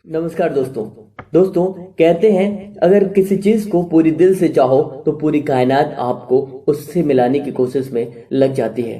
नमस्कार दोस्तों कहते हैं अगर किसी चीज को पूरी दिल से चाहो तो पूरी कायनात आपको उससे मिलाने की कोशिश में लग जाती है।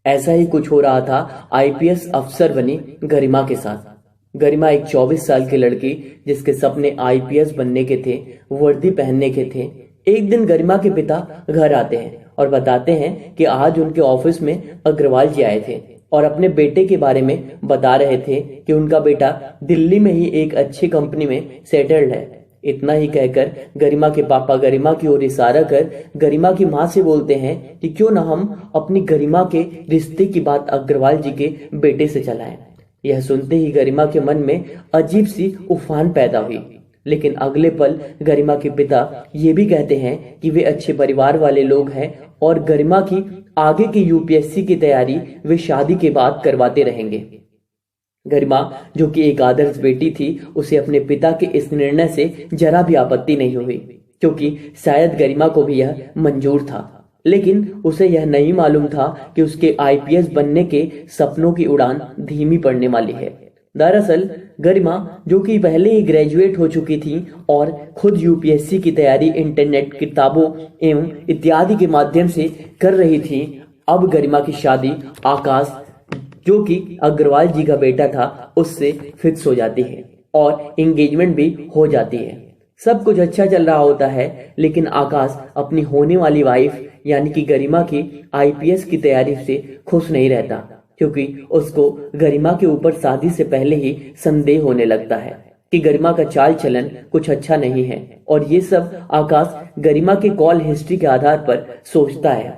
ऐसा ही कुछ हो रहा था आईपीएस अफसर बनी गरिमा के साथ। गरिमा एक 24 साल की लड़की जिसके सपने आईपीएस बनने के थे, वर्दी पहनने के थे। एक दिन गरिमा के पिता घर आते हैं और बताते हैं कि आज उनके ऑफिस में अग्रवाल जी आए थे और अपने बेटे के बारे में बता रहे थे कि उनका बेटा दिल्ली में ही एक अच्छी कंपनी में सेटल्ड है। इतना ही कहकर गरिमा के पापा गरिमा की ओर इशारा कर गरिमा की माँ से बोलते हैं कि क्यों ना हम अपनी गरिमा के रिश्ते की बात अग्रवाल जी के बेटे से चलाएं। यह सुनते ही गरिमा के मन में अजीब सी उफान पैदा हुई, लेकिन अगले पल गरिमा के पिता ये भी कहते हैं कि वे अच्छे परिवार वाले लोग हैं और गरिमा की आगे की यूपीएससी की तैयारी वे शादी के बाद करवाते रहेंगे। गरिमा जो कि एक आदर्श बेटी थी, उसे अपने पिता के इस निर्णय से जरा भी आपत्ति नहीं हुई, क्योंकि शायद गरिमा को भी यह मंजूर था। लेकिन उसे यह नहीं मालूम था कि उसके आईपीएस बनने के सपनों की उड़ान धीमी पड़ने वाली है। दरअसल गरिमा जो कि पहले ही ग्रेजुएट हो चुकी थी और खुद यूपीएससी की तैयारी इंटरनेट, किताबों एवं इत्यादि के माध्यम से कर रही थी, अब गरिमा की शादी आकाश जो कि अग्रवाल जी का बेटा था उससे फिक्स हो जाती है और एंगेजमेंट भी हो जाती है। सब कुछ अच्छा चल रहा होता है, लेकिन आकाश अपनी होने वाली वाइफ यानी कि गरिमा की आईपीएस की तैयारी से खुश नहीं रहता, क्योंकि उसको गरिमा के ऊपर शादी से पहले ही संदेह होने लगता है कि गरिमा का चाल चलन कुछ अच्छा नहीं है। और ये सब आकाश गरिमा के कॉल हिस्ट्री के आधार पर सोचता है।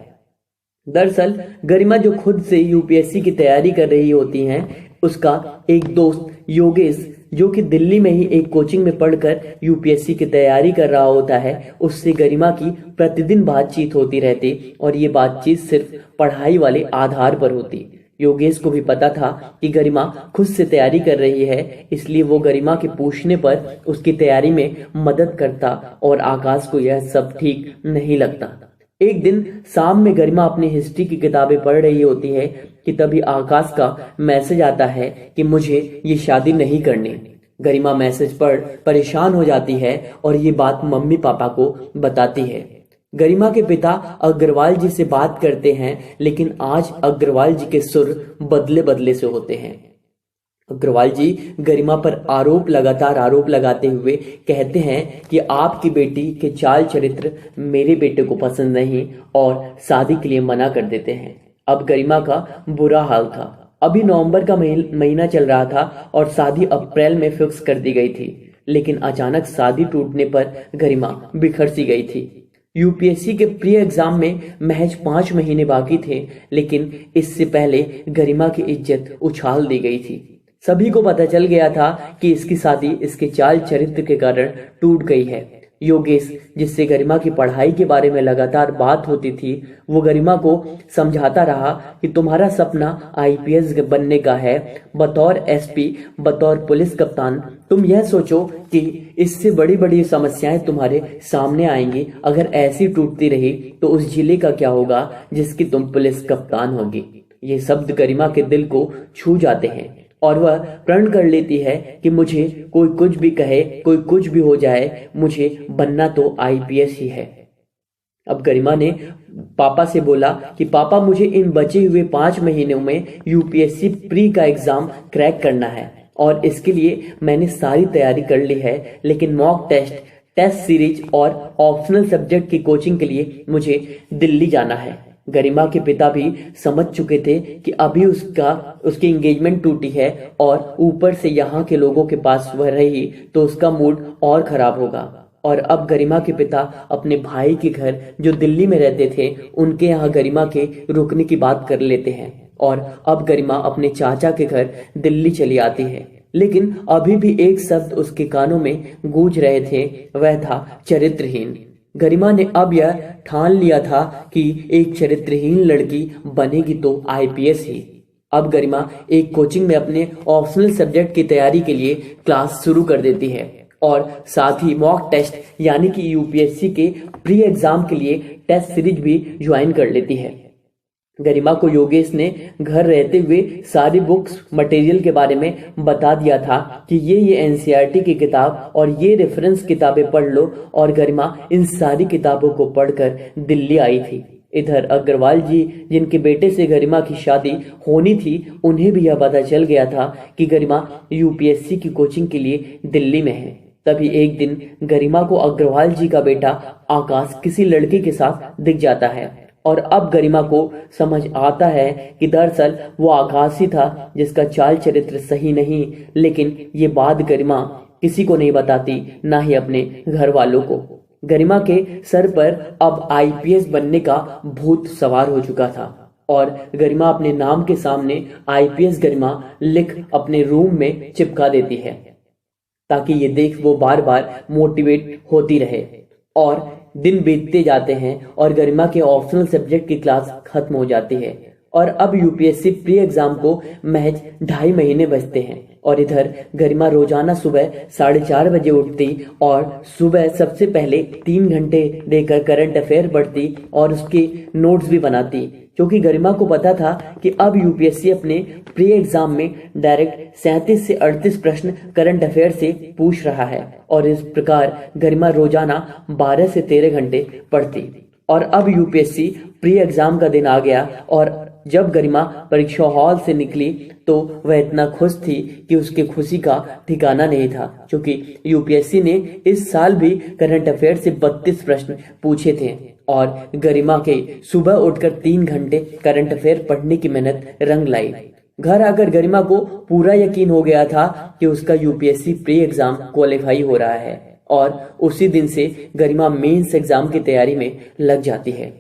दरअसल गरिमा जो खुद से यूपीएससी की तैयारी कर रही होती हैं, उसका एक दोस्त योगेश जो कि दिल्ली में ही एक कोचिंग में पढ़कर यूपीएससी की तैयारी कर रहा होता है, उससे गरिमा की प्रतिदिन बातचीत होती रहती और ये बातचीत सिर्फ पढ़ाई वाले आधार पर होती। योगेश को भी पता था कि गरिमा खुद से तैयारी कर रही है, इसलिए वो गरिमा के पूछने पर उसकी तैयारी में मदद करता और आकाश को यह सब ठीक नहीं लगता। एक दिन शाम में गरिमा अपनी हिस्ट्री की किताबें पढ़ रही होती है कि तभी आकाश का मैसेज आता है कि मुझे ये शादी नहीं करनी। गरिमा मैसेज पढ़ परेशान हो जाती है और ये बात मम्मी पापा को बताती है। गरिमा के पिता अग्रवाल जी से बात करते हैं, लेकिन आज अग्रवाल जी के सुर बदले बदले से होते हैं। अग्रवाल जी गरिमा पर लगातार आरोप लगाते हुए कहते हैं कि आपकी बेटी के चाल चरित्र मेरे बेटे को पसंद नहीं और शादी के लिए मना कर देते हैं। अब गरिमा का बुरा हाल था। अभी नवंबर का महीना चल रहा था और शादी अप्रैल में फिक्स कर दी गई थी, लेकिन अचानक शादी टूटने पर गरिमा बिखर सी गई थी। यूपीएससी के प्री एग्जाम में महज 5 महीने बाकी थे, लेकिन इससे पहले गरिमा की इज्जत उछाल दी गई थी। सभी को पता चल गया था कि इसकी शादी इसके चाल चरित्र के कारण टूट गई है। योगेश जिससे गरिमा की पढ़ाई के बारे में लगातार बात होती थी, वो गरिमा को समझाता रहा कि तुम्हारा सपना आईपीएस बनने का है, बतौर एसपी, बतौर पुलिस कप्तान। तुम यह सोचो कि इससे बड़ी बड़ी समस्याएं तुम्हारे सामने आएंगी। अगर ऐसी टूटती रही तो उस जिले का क्या होगा जिसकी तुम पुलिस कप्तान होगी। ये शब्द गरिमा के दिल को छू जाते हैं और वह प्रण कर लेती है कि मुझे कोई कुछ भी कहे, कोई कुछ भी हो जाए, मुझे बनना तो आईपीएस ही है। अब गरिमा ने पापा से बोला कि पापा मुझे इन बचे हुए 5 महीनों में यूपीएससी प्री का एग्जाम क्रैक करना है और इसके लिए मैंने सारी तैयारी कर ली है, लेकिन मॉक टेस्ट सीरीज और ऑप्शनल सब्जेक्ट की कोचिंग के लिए मुझे दिल्ली जाना है। गरिमा के पिता भी समझ चुके थे कि अभी उसकी एंगेजमेंट टूटी है और ऊपर से यहाँ के लोगों के पास वह रही तो उसका मूड और खराब होगा। और अब गरिमा के पिता अपने भाई के घर जो दिल्ली में रहते थे, उनके यहाँ गरिमा के रुकने की बात कर लेते हैं और अब गरिमा अपने चाचा के घर दिल्ली चली आती है। लेकिन अभी भी एक शब्द उसके कानों में गूंज रहे थे, वह था चरित्रहीन। गरिमा ने अब यह ठान लिया था कि एक चरित्रहीन लड़की बनेगी तो आईपीएस ही। अब गरिमा एक कोचिंग में अपने ऑप्शनल सब्जेक्ट की तैयारी के लिए क्लास शुरू कर देती है और साथ ही मॉक टेस्ट यानी कि यूपीएससी के प्री एग्जाम के लिए टेस्ट सीरीज भी ज्वाइन कर लेती है। गरिमा को योगेश ने घर रहते हुए सारी बुक्स मटेरियल के बारे में बता दिया था कि ये एनसीईआरटी की किताब और ये रेफरेंस किताबें पढ़ लो, और गरिमा इन सारी किताबों को पढ़कर दिल्ली आई थी। इधर अग्रवाल जी, जिनके बेटे से गरिमा की शादी होनी थी, उन्हें भी यह पता चल गया था कि गरिमा यूपीएससी की कोचिंग के लिए दिल्ली में है। तभी एक दिन गरिमा को अग्रवाल जी का बेटा आकाश किसी लड़की के साथ दिख जाता है, और अब गरिमा को समझ आता है कि दरअसल वो आकाश ही था जिसका चाल चरित्र सही नहीं। लेकिन ये बात गरिमा किसी को नहीं बताती, ना ही अपने घर वालों को। गरिमा के सर पर अब आईपीएस बनने का भूत सवार हो चुका था, और गरिमा अपने नाम के सामने आईपीएस गरिमा लिख अपने रूम में चिपका देती है, ताकि ये देख वो बार बार मोटिवेट होती रहे। और दिन बीतते जाते हैं और गरिमा के ऑप्शनल सब्जेक्ट की क्लास खत्म हो जाती है, और अब यूपीएससी प्री एग्जाम को महज 2.5 महीने बचते हैं। और इधर गरिमा रोजाना सुबह 4:30 बजे उठती और सुबह सबसे पहले 3 घंटे देकर करंट अफेयर पढ़ती और उसके नोट्स भी बनाती, क्योंकि गरिमा को पता था कि अब यूपीएससी अपने प्री एग्जाम में डायरेक्ट 37 से 38 प्रश्न करंट अफेयर से पूछ रहा है। और इस प्रकार गरिमा रोजाना 12 से 13 घंटे पढ़ती। और अब यूपीएससी प्री एग्जाम का दिन आ गया, और जब गरिमा परीक्षा हॉल से निकली तो वह इतना खुश थी कि उसके खुशी का ठिकाना नहीं था, क्योंकि यूपीएससी ने इस साल भी करंट अफेयर से 32 प्रश्न पूछे थे, और गरिमा के सुबह उठकर 3 घंटे करंट अफेयर पढ़ने की मेहनत रंग लाई। घर आकर गरिमा को पूरा यकीन हो गया था कि उसका यूपीएससी प्री एग्जाम क्वालिफाई हो रहा है, और उसी दिन से गरिमा मेंस एग्जाम की तैयारी में लग जाती है।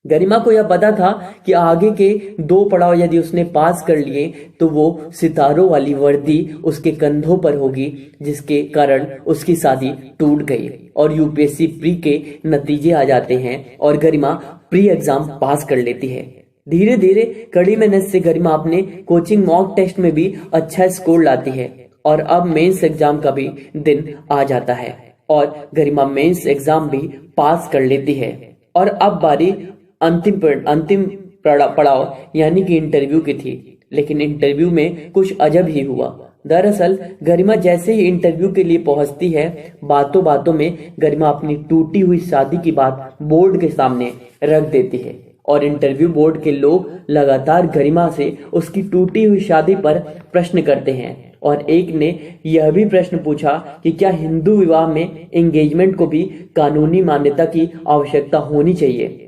गरिमा को यह पता था कि आगे के 2 पड़ाव यदि उसने पास कर लिए तो वो सितारों वाली वर्दी उसके कंधों पर होगी, जिसके कारण उसकी शादी टूट गई और यूपीएससी प्री के नतीजे आ जाते हैं और गरिमा प्री एग्जाम पास कर लेती है। धीरे धीरे कड़ी मेहनत से गरिमा अपने कोचिंग मॉक टेस्ट में भी अच्छा स्कोर लाती है, और अब मेंस एग्जाम का भी दिन आ जाता है और गरिमा मेंस एग्जाम भी पास कर लेती है। और अब बारी अंतिम पड़ाव यानी कि इंटरव्यू की थी। लेकिन इंटरव्यू में कुछ अजब ही हुआ। दरअसल गरिमा जैसे ही इंटरव्यू के लिए पहुंचती है, बातों बातों में गरिमा अपनी टूटी हुई शादी की बात बोर्ड के सामने रख देती है, और इंटरव्यू बोर्ड के लोग लगातार गरिमा से उसकी टूटी हुई शादी पर प्रश्न करते हैं। और एक ने यह भी प्रश्न पूछा कि क्या हिंदू विवाह में एंगेजमेंट को भी कानूनी मान्यता की आवश्यकता होनी चाहिए।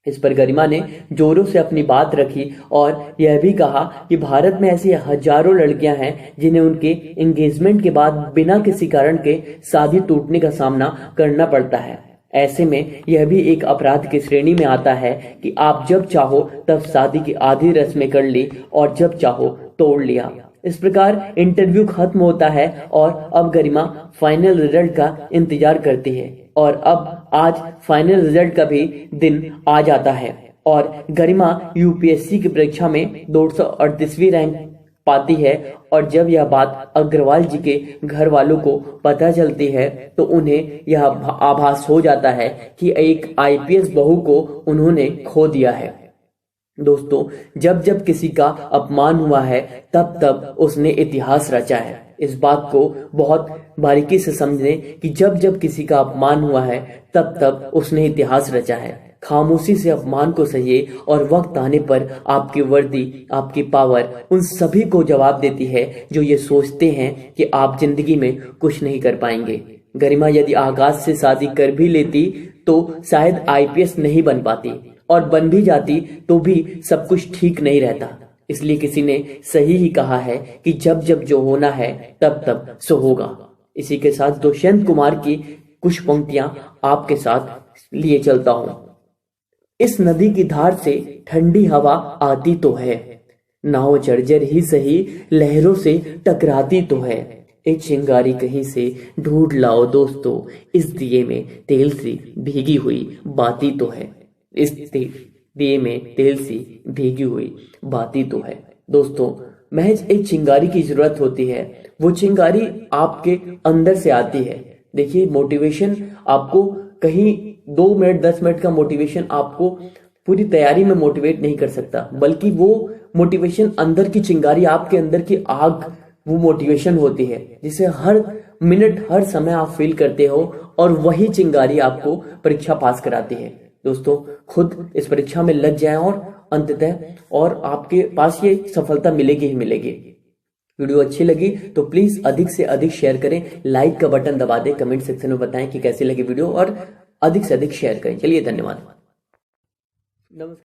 इस पर गरिमा ने जोरों से अपनी बात रखी और यह भी कहा कि भारत में ऐसी हजारों लड़कियां हैं जिन्हें उनके एंगेजमेंट के बाद बिना किसी कारण के शादी टूटने का सामना करना पड़ता है। ऐसे में यह भी एक अपराध की श्रेणी में आता है कि आप जब चाहो तब शादी की आधी रस्में कर ली और जब चाहो तोड़ लिया। इस प्रकार इंटरव्यू खत्म होता है और अब गरिमा फाइनल रिजल्ट का इंतजार करती है, और अब आज फाइनल रिजल्ट का भी दिन आ जाता है और गरिमा यूपीएससी की परीक्षा में 238वीं रैंक पाती है। और जब यह बात अग्रवाल जी के घर वालों को पता चलती है तो उन्हें यह आभास हो जाता है कि एक आईपीएस बहू को उन्होंने खो दिया है। दोस्तों, जब जब किसी का अपमान हुआ है तब तब उसने इतिहास रचा है। इस बात को बहुत बारीकी से समझें कि जब जब किसी का अपमान हुआ है तब तब उसने इतिहास रचा है। खामोशी से अपमान को सहिए और वक्त आने पर आपकी वर्दी, आपकी पावर उन सभी को जवाब देती है जो ये सोचते हैं कि आप जिंदगी में कुछ नहीं कर पाएंगे। गरिमा यदि आकाश से शादी कर भी लेती तो शायद आईपीएस नहीं बन पाती, और बन भी जाती तो भी सब कुछ ठीक नहीं रहता। इसलिए किसी ने सही ही कहा है कि जब जब जो होना है तब तब सो होगा। इसी के साथ दुष्यंत कुमार की कुछ पंक्तियां आपके साथ लिए चलता हूं। इस नदी की धार से ठंडी हवा आती तो है, नाव जर्जर ही सही लहरों से टकराती तो है। एक चिंगारी कहीं से ढूंढ लाओ दोस्तों, इस दिए में तेल सी भीगी हुई बाती तो है। इस दिए में तेल सी भीगी हुई बाती तो है। दोस्तों, महज एक चिंगारी की जरूरत होती है। वो चिंगारी आपके अंदर से आती है। देखिए, मोटिवेशन आपको कहीं 2 मिनट 10 मिनट का मोटिवेशन आपको पूरी तैयारी में मोटिवेट नहीं कर सकता, बल्कि वो मोटिवेशन अंदर की चिंगारी, आपके अंदर की आग, वो मोटिवेशन होती है जिसे हर मिनट हर समय आप फील करते हो, और वही चिंगारी आपको परीक्षा पास कराती है। दोस्तों, खुद इस परीक्षा में लग जाएं और अंततः और आपके पास ये सफलता मिलेगी ही मिलेगी। वीडियो अच्छी लगी तो प्लीज अधिक से अधिक शेयर करें, लाइक का बटन दबा दें, कमेंट सेक्शन में बताएं कि कैसी लगी वीडियो, और अधिक से अधिक शेयर करें। चलिए, धन्यवाद। नमस्कार।